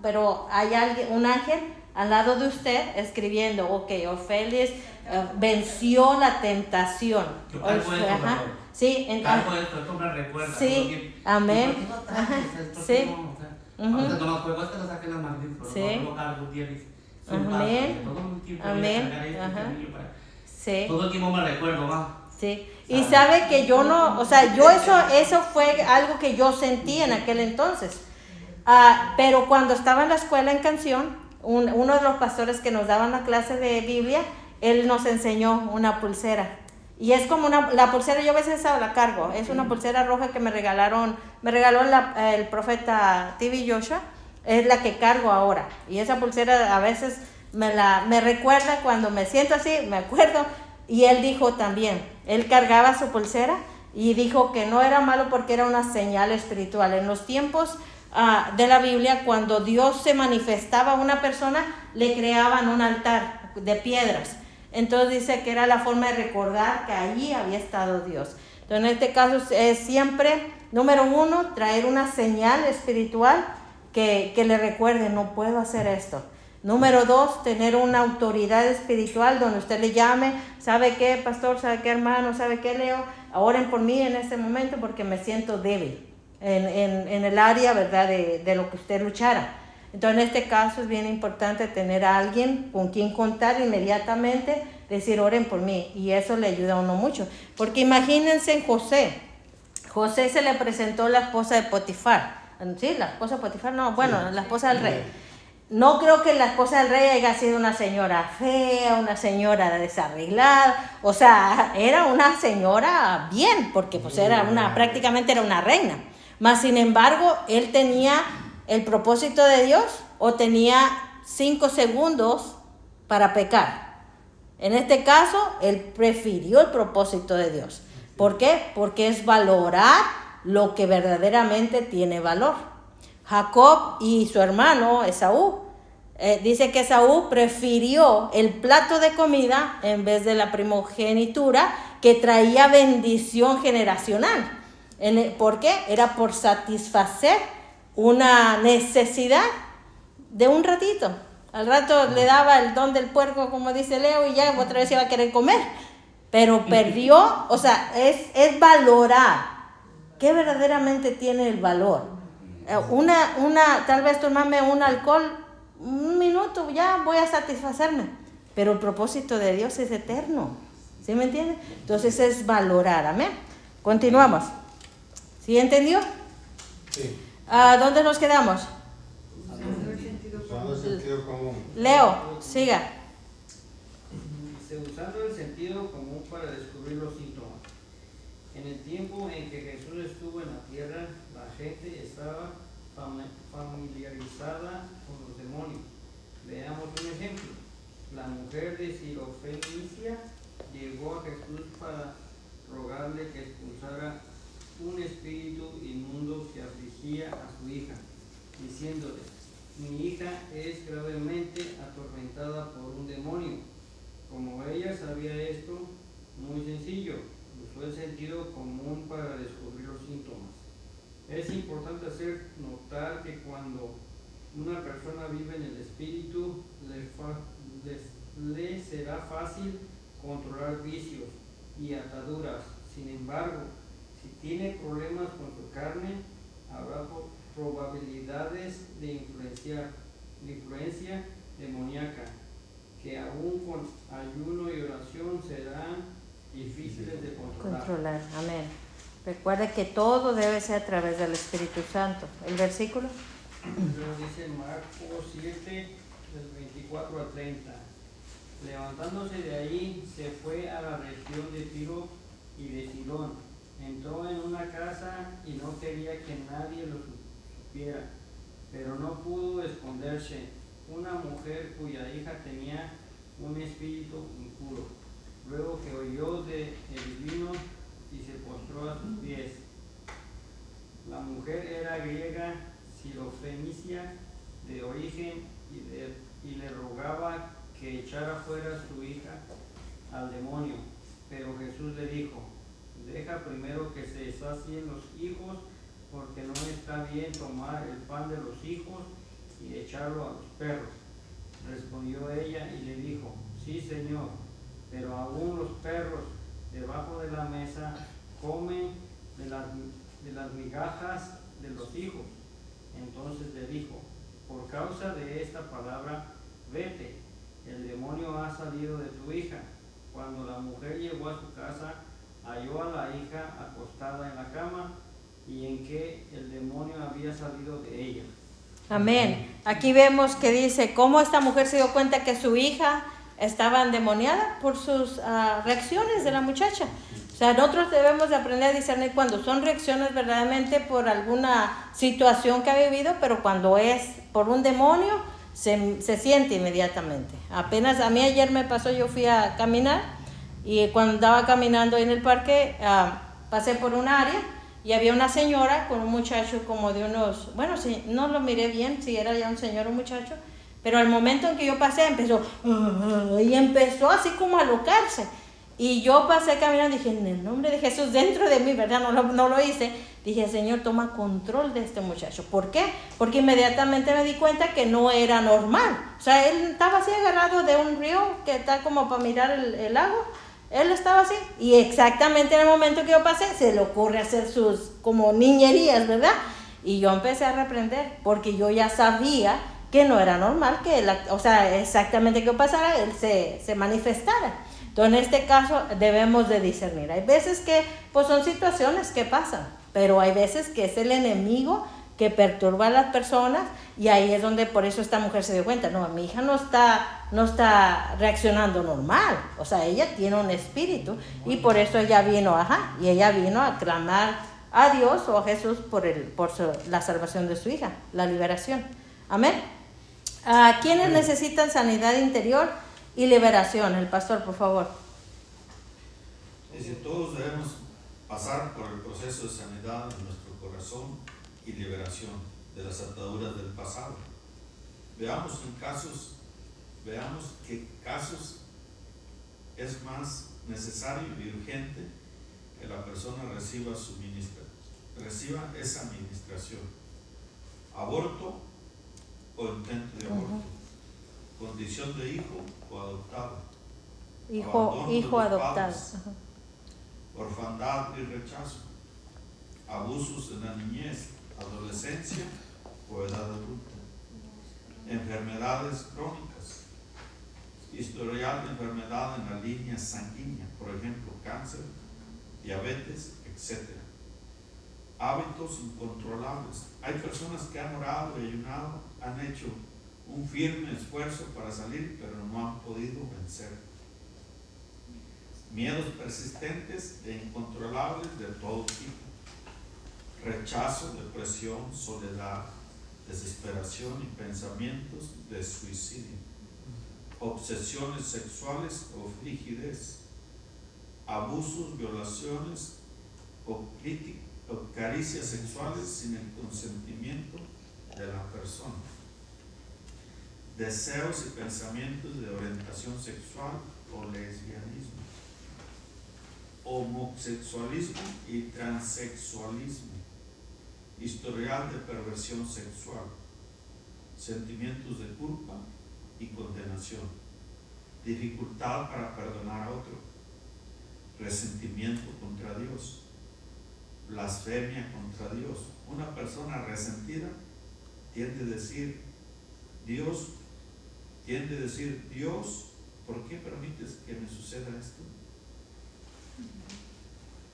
pero hay un ángel al lado de usted escribiendo, ok, Ofelia venció la tentación. Yo cargo eso, Ajá. Sí, cargo esto me recuerda. Sí, amén. ¿Y por qué no trajes? Sí. Ahorita no me juego, que lo saquen las magníficas, Sí. pero no lo cargo un día. Amén. Todo el tiempo Amén. voy a cargar este Ajá. camino Sí. todo el tiempo me recuerdo, más. Sí, y sabe que yo no, o sea, eso fue algo que yo sentí en aquel entonces. Pero cuando estaba en la escuela en Canción, uno de los pastores que nos daban la clase de Biblia, él nos enseñó una pulsera. Y es como la pulsera, yo a veces la cargo, es una pulsera roja que me regaló el profeta TV Joshua, es la que cargo ahora. Y esa pulsera a veces me recuerda cuando me siento así, me acuerdo. Y él dijo también, él cargaba su pulsera y dijo que no era malo porque era una señal espiritual. En los tiempos de la Biblia, cuando Dios se manifestaba a una persona, le creaban un altar de piedras. Entonces dice que era la forma de recordar que allí había estado Dios. Entonces en este caso es siempre, número 1, traer una señal espiritual que le recuerde, no puedo hacer esto. Número 2, tener una autoridad espiritual donde usted le llame, ¿sabe qué, pastor? ¿Sabe qué, hermano? ¿Sabe qué, Leo? Oren por mí en este momento porque me siento débil en el área, ¿verdad?, de lo que usted luchara. Entonces, en este caso es bien importante tener a alguien con quien contar inmediatamente, decir, oren por mí, y eso le ayuda a uno mucho. Porque imagínense en José se le presentó la esposa de Potifar. Sí, la esposa de Potifar, no, bueno, la esposa del rey. No creo que la esposa del rey haya sido una señora fea, una señora desarreglada, o sea, era una señora bien, porque pues prácticamente era una reina. Mas, sin embargo, él tenía el propósito de Dios o tenía 5 segundos para pecar. En este caso, él prefirió el propósito de Dios. ¿Por qué? Porque es valorar lo que verdaderamente tiene valor. Jacob y su hermano Esaú, dice que Esaú prefirió el plato de comida en vez de la primogenitura que traía bendición generacional. ¿Por qué? Era por satisfacer una necesidad de un ratito. Al rato le daba el don del puerco, como dice Leo, y ya otra vez iba a querer comer. Pero perdió, o sea, es valorar qué verdaderamente tiene el valor. Tal vez tomarme un alcohol, un minuto, ya voy a satisfacerme. Pero el propósito de Dios es eterno. ¿Sí me entiende? Entonces es valorar, amén. Continuamos. ¿Sí entendió? Sí. ¿Dónde nos quedamos? Usando el sentido Usando el sentido común. Leo, siga. Dice, usando el sentido común para descubrir los síntomas. En el tiempo en que Jesús estuvo en la tierra, la gente estaba familiarizada con los demonios. Veamos un ejemplo. La mujer de Sirofenicia llegó a Jesús para rogarle que expulsara un espíritu inmundo que afligía a su hija, diciéndole: mi hija es gravemente atormentada por un demonio. Como ella sabía esto, muy sencillo, usó el sentido común para descubrir los síntomas. Es importante hacer notar que cuando una persona vive en el espíritu, le será fácil controlar vicios y ataduras. Sin embargo, si tiene problemas con su carne, habrá probabilidades de influencia demoníaca, que aún con ayuno y oración serán difíciles de controlar. Amén. Recuerde que todo debe ser a través del Espíritu Santo. ¿El versículo? Luego dice Marcos 7, del 24 al 30. Levantándose de ahí, se fue a la región de Tiro y de Sidón. Entró en una casa y no quería que nadie lo supiera, pero no pudo esconderse. Una mujer cuya hija tenía un espíritu impuro, luego que oyó de él, vino y se postró a sus pies. La mujer era griega, sirofenicia de origen, y le rogaba que echara fuera a su hija al demonio. Pero Jesús le dijo: deja primero que se sacien los hijos, porque no está bien tomar el pan de los hijos y echarlo a los perros. Respondió ella y le dijo: sí, Señor, pero aún los perros debajo de la mesa comen de las migajas de los hijos. Entonces le dijo: por causa de esta palabra, vete, el demonio ha salido de tu hija. Cuando la mujer llegó a su casa, halló a la hija acostada en la cama, y en que el demonio había salido de ella. Amén. Aquí vemos que dice cómo esta mujer se dio cuenta que su hija estaba endemoniada por sus reacciones de la muchacha. O sea, nosotros debemos de aprender a discernir cuando son reacciones verdaderamente por alguna situación que ha vivido, pero cuando es por un demonio, se siente inmediatamente. Apenas a mí ayer me pasó, yo fui a caminar y cuando andaba caminando en el parque, pasé por un área y había una señora con un muchacho como de unos, bueno, sí, no lo miré bien si era ya un señor o un muchacho, pero al momento en que yo pasé empezó así como a alocarse. Y yo pasé caminando y dije, en el nombre de Jesús, dentro de mí, ¿verdad? No lo hice. Dije, Señor, toma control de este muchacho. ¿Por qué? Porque inmediatamente me di cuenta que no era normal. O sea, él estaba así agarrado de un río que está como para mirar el lago. Él estaba así. Y exactamente en el momento que yo pasé, se le ocurre hacer sus como niñerías, ¿verdad? Y yo empecé a reprender porque yo ya sabía que no era normal que exactamente que pasara, él se manifestara. Entonces, en este caso debemos de discernir. Hay veces que pues son situaciones que pasan, pero hay veces que es el enemigo que perturba a las personas, y ahí es donde por eso esta mujer se dio cuenta, no, mi hija no está reaccionando normal, o sea, ella tiene un espíritu, y por eso ella vino, y ella vino a clamar a Dios o a Jesús por la salvación de su hija, la liberación. Amén. ¿Quiénes necesitan sanidad interior y liberación? El pastor, por favor. Dice, todos debemos pasar por el proceso de sanidad en nuestro corazón y liberación de las ataduras del pasado. Veamos qué casos es más necesario y urgente que la persona reciba esa administración. Aborto o intento de aborto. condición de hijo o adoptado, Hijo abandono de los adoptado. padres, orfandad y rechazo, abusos en la niñez, adolescencia o edad adulta, enfermedades crónicas, historial de enfermedad en la línea sanguínea, por ejemplo, cáncer, diabetes, etc. Hábitos incontrolables. Hay personas que han orado y ayunado, han hecho un firme esfuerzo para salir, pero no han podido vencer. Miedos persistentes e incontrolables de todo tipo. Rechazo, depresión, soledad, desesperación y pensamientos de suicidio. Obsesiones sexuales o frigidez. Abusos, violaciones o caricias sexuales sin el consentimiento de la persona. Deseos y pensamientos de orientación sexual o lesbianismo. Homosexualismo y transexualismo. Historial de perversión sexual. Sentimientos de culpa y condenación. Dificultad para perdonar a otro. Resentimiento contra Dios. Blasfemia contra Dios. Una persona resentida tiende a decir Dios, ¿por qué permites que me suceda esto?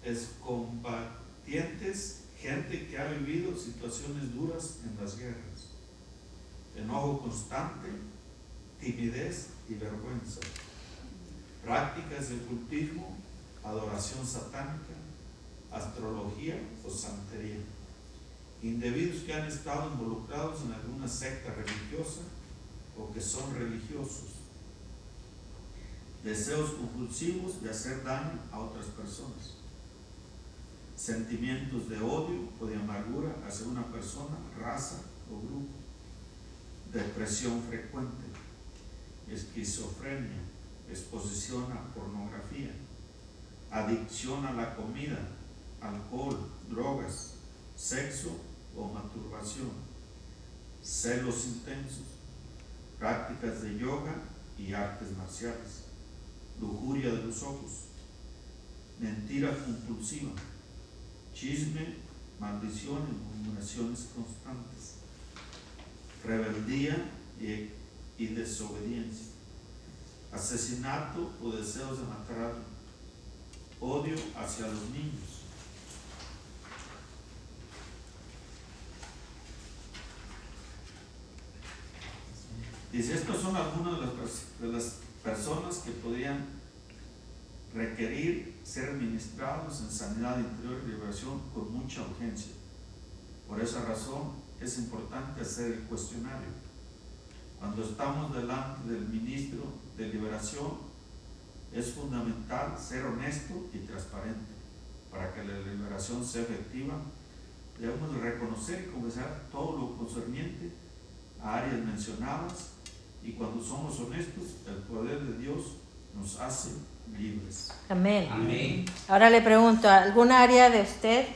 Excombatientes, gente que ha vivido situaciones duras en las guerras. Enojo constante, timidez y vergüenza. Prácticas de ocultismo, adoración satánica, astrología o santería. Individuos que han estado involucrados en alguna secta religiosa o que son religiosos. Deseos compulsivos de hacer daño a otras personas. Sentimientos de odio o de amargura hacia una persona, raza o grupo. Depresión frecuente. Esquizofrenia. Exposición a pornografía. Adicción a la comida, alcohol, drogas, sexo o masturbación, celos intensos, prácticas de yoga y artes marciales, lujuria de los ojos, mentira compulsiva, chisme, maldición y murmuraciones constantes, rebeldía y desobediencia, asesinato o deseos de matar a alguien, odio hacia los niños. Dice, estas son algunas de las personas que podrían requerir ser ministrados en sanidad interior y liberación con mucha urgencia. Por esa razón es importante hacer el cuestionario. Cuando estamos delante del ministro de liberación, es fundamental ser honesto y transparente. Para que la liberación sea efectiva, debemos reconocer y confesar todo lo concerniente a áreas mencionadas, y cuando somos honestos, el poder de Dios nos hace libres. Amén. Amén. Ahora le pregunto, ¿alguna área de usted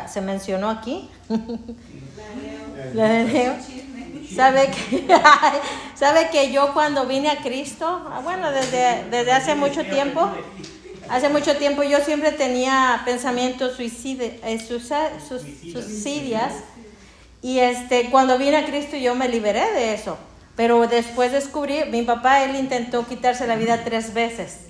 se mencionó aquí? La de Leo. ¿Sabe que yo cuando vine a Cristo, bueno, desde hace mucho tiempo yo siempre tenía pensamientos suicidas, y cuando vine a Cristo yo me liberé de eso, pero después descubrí, mi papá, él intentó quitarse la vida 3 veces,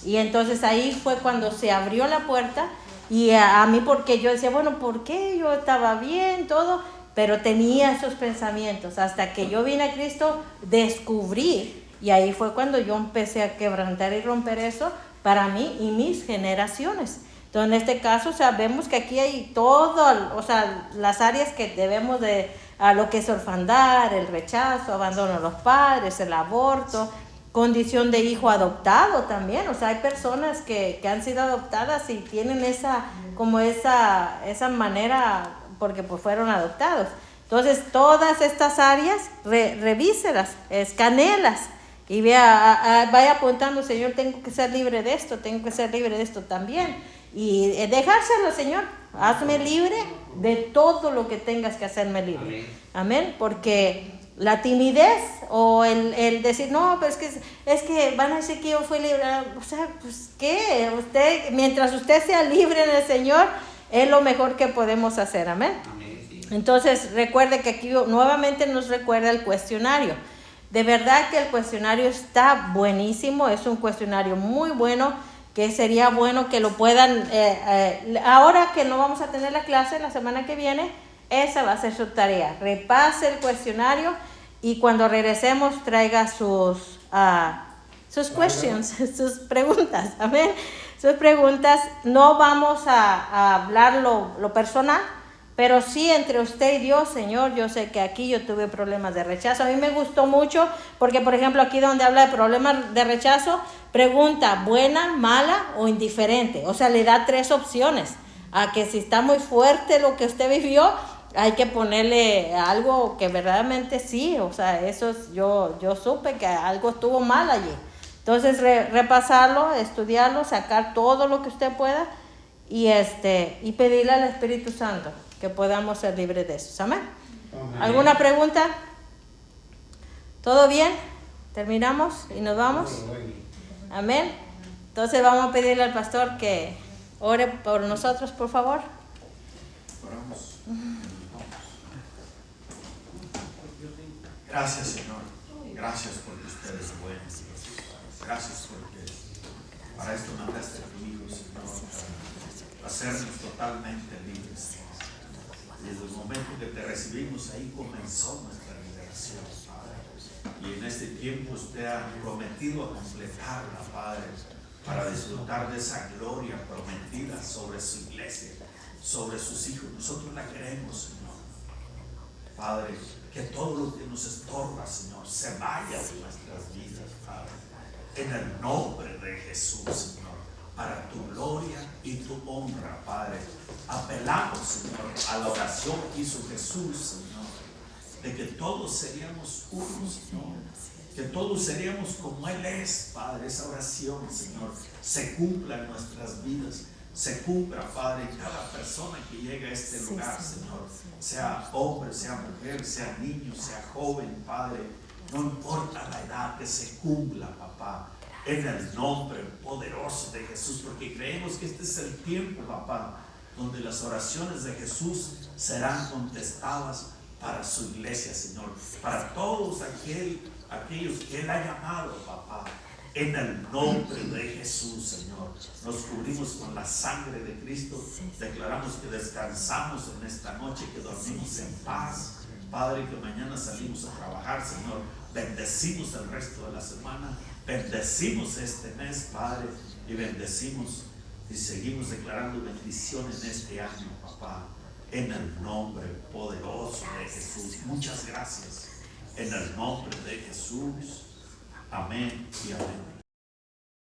y entonces ahí fue cuando se abrió la puerta, y a mí, porque yo decía, bueno, ¿por qué? Yo estaba bien, todo, pero tenía esos pensamientos. Hasta que yo vine a Cristo, descubrí, y ahí fue cuando yo empecé a quebrantar y romper eso para mí y mis generaciones. Entonces, en este caso, sabemos que aquí hay todo, o sea, las áreas que debemos de, a lo que es orfandad, el rechazo, abandono a los padres, el aborto, condición de hijo adoptado también. O sea, hay personas que han sido adoptadas y tienen esa manera, porque pues fueron adoptados. Entonces, todas estas áreas, revíselas, escanéelas y vaya apuntando, Señor, tengo que ser libre de esto, tengo que ser libre de esto también. Y dejárselo, Señor, hazme libre de todo lo que tengas que hacerme libre. Amén. Amén, porque la timidez o el decir, no, pero es que van a decir que yo fui libre. O sea, pues ¿qué? Usted, mientras usted sea libre en el Señor, es lo mejor que podemos hacer. Amén. Amén, sí. Entonces, recuerde que aquí nuevamente nos recuerda el cuestionario. De verdad que el cuestionario está buenísimo, es un cuestionario muy bueno, que sería bueno que lo puedan, ahora que no vamos a tener la clase la semana que viene, esa va a ser su tarea. Repase el cuestionario y cuando regresemos traiga sus questions, sus preguntas, amén. Sus preguntas. No vamos a hablar lo personal, pero sí entre usted y Dios. Señor, yo sé que aquí yo tuve problemas de rechazo. A mí me gustó mucho porque, por ejemplo, aquí donde habla de problemas de rechazo, pregunta buena, mala o indiferente. O sea, le da 3 opciones. A que si está muy fuerte lo que usted vivió, hay que ponerle algo que verdaderamente sí. O sea, eso es, yo supe que algo estuvo mal allí. Entonces, repasarlo, estudiarlo, sacar todo lo que usted pueda y pedirle al Espíritu Santo que podamos ser libres de eso. ¿Amén? Amén. ¿Alguna pregunta? ¿Todo bien? ¿Terminamos y nos vamos? Amén. Entonces vamos a pedirle al pastor que ore por nosotros, por favor. Oramos. Gracias, Señor. Gracias porque usted es bueno. Gracias porque para esto mandaste a tu Hijo, Señor, para hacernos totalmente libres. Desde el momento que te recibimos, ahí comenzó nuestra liberación, Padre. Y en este tiempo usted ha prometido completarla, Padre, para disfrutar de esa gloria prometida sobre su iglesia, sobre sus hijos. Nosotros la queremos, Señor. Padre, que todo lo que nos estorba, Señor, se vaya de nuestras vidas, Padre. En el nombre de Jesús, Señor, para tu gloria y tu honra, Padre. Apelamos, Señor, a la oración que hizo Jesús, Señor, de que todos seríamos uno, Señor, que todos seríamos como Él es, Padre. Esa oración, Señor, se cumpla en nuestras vidas, se cumpla, Padre, en cada persona que llega a este lugar, Señor, sea hombre, sea mujer, sea niño, sea joven, Padre, no importa la edad, que se cumpla, papá, en el nombre poderoso de Jesús, porque creemos que este es el tiempo, papá, donde las oraciones de Jesús serán contestadas para su iglesia, Señor, para todos aquellos que Él ha llamado, papá, en el nombre de Jesús, Señor. Nos cubrimos con la sangre de Cristo, declaramos que descansamos en esta noche, que dormimos en paz, Padre, que mañana salimos a trabajar, Señor. Bendecimos el resto de la semana, bendecimos este mes, Padre, y bendecimos y seguimos declarando bendición en este año, papá, en el nombre poderoso de Jesús. Muchas gracias, en el nombre de Jesús. Amén y amén.